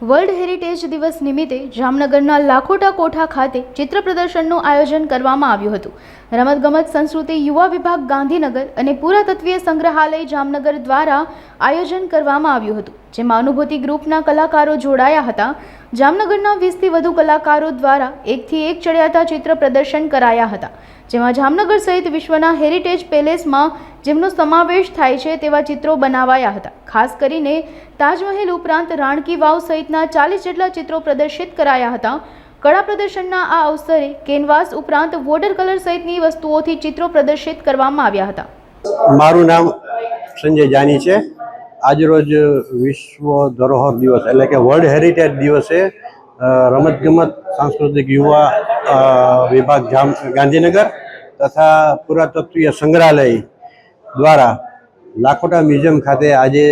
World heritage દિવસ નિમિત્તે જામનગરના લાખોટા કોઠા ખાતે ચિત્ર પ્રદર્શનનું આયોજન કરવામાં આવ્યું હતું। રમતગમત સંસ્કૃતિ યુવા વિભાગ ગાંધીનગર અને પુરાતત્વીય સંગ્રહાલય જામનગર દ્વારા આયોજન કરવામાં આવ્યું હતું, જેમાં અનુભૂતિ ગ્રુપના કલાકારો જોડાયા હતા। જામનગરના 20થી વધુ કલાકારો દ્વારા એકથી એક ચડિયાતા ચિત્ર પ્રદર્શન કરાયા હતા, જેમાં જામનગર સહિત વિશ્વના હેરિટેજ પેલેસમાં જેમનો સમાવેશ થાય છે તેવા ચિત્રો બનાવાયા હતા। ખાસ કરીને તાજમહેલ ઉપરાંત રાણકી વાવ સહિતના 40 જેટલા ચિત્રો પ્રદર્શિત કરાયા હતા। કળા પ્રદર્શનના આ અવસરે કેનવાસ ઉપરાંત વોટર કલર સહિતની વસ્તુઓથી ચિત્રો પ્રદર્શિત કરવામાં આવ્યા હતા। મારું નામ સંજય જાની છે। આજરોજ વિશ્વ ધરોહર દિવસ એટલે કે વર્લ્ડ હેરિટેજ દિવસે રમતગમત સાંસ્કૃતિક યુવા વિભાગ ગાંધીનગર તથા પુરાતત્વીય સંગ્રહાલય દ્વારા લાખોટા મ્યુઝિયમ ખાતે આજે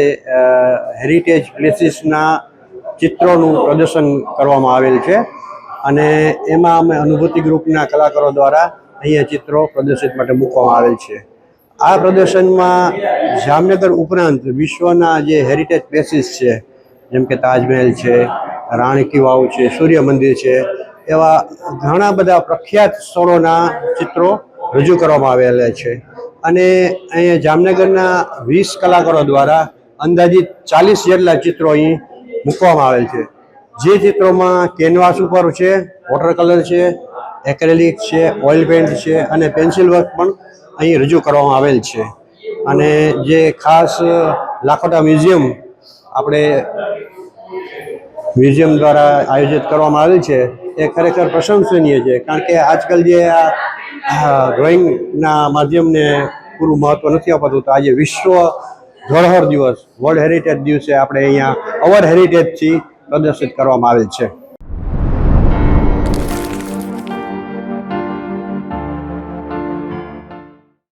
હેરિટેજ પ્લેસીસના ચિત્રોનું પ્રદર્શન કરવામાં આવેલ છે અને એમાં અમે અનુભૂતિ ગ્રુપના કલાકારો દ્વારા અહીંયા ચિત્રો પ્રદર્શિત માટે મૂકવામાં આવેલ છે। આ પ્રદર્શનમાં જામનગર ઉપરાંત વિશ્વના જે હેરિટેજ પ્લેસીસ છે, જેમ કે તાજમહેલ છે, રાણકી વાવ છે, સૂર્ય મંદિર છે, એવા ઘણા બધા પ્રખ્યાત સ્થળોના ચિત્રો રજૂ કરવામાં આવેલા છે અને અહીંયા જામનગરના 20 કલાકારો દ્વારા અંદાજિત 40 જેટલા ચિત્રો અહીં મૂકવામાં આવેલ છે। જે ચિત્રોમાં કેનવાસ ઉપર છે, વોટર કલર છે, એક્રેલિક છે, ઓઇલ પેન્ટ છે અને પેન્સિલ વર્ક પણ અહીં રજૂ કરવામાં આવેલ છે અને જે ખાસ લાખોટા મ્યુઝિયમ દ્વારા આયોજિત કરવામાં આવેલ છે એ ખરેખર પ્રશંસનીય છે, કારણ કે આજકાલ જે આ ડ્રોઈંગના માધ્યમને પૂરું મહત્ત્વ નથી અપાતું, તો આજે વિશ્વ ધરોહર દિવસ વર્લ્ડ હેરિટેજ દિવસે આપણે અહીંયા અવર હેરિટેજથી પ્રદર્શિત કરવામાં આવેલ છે।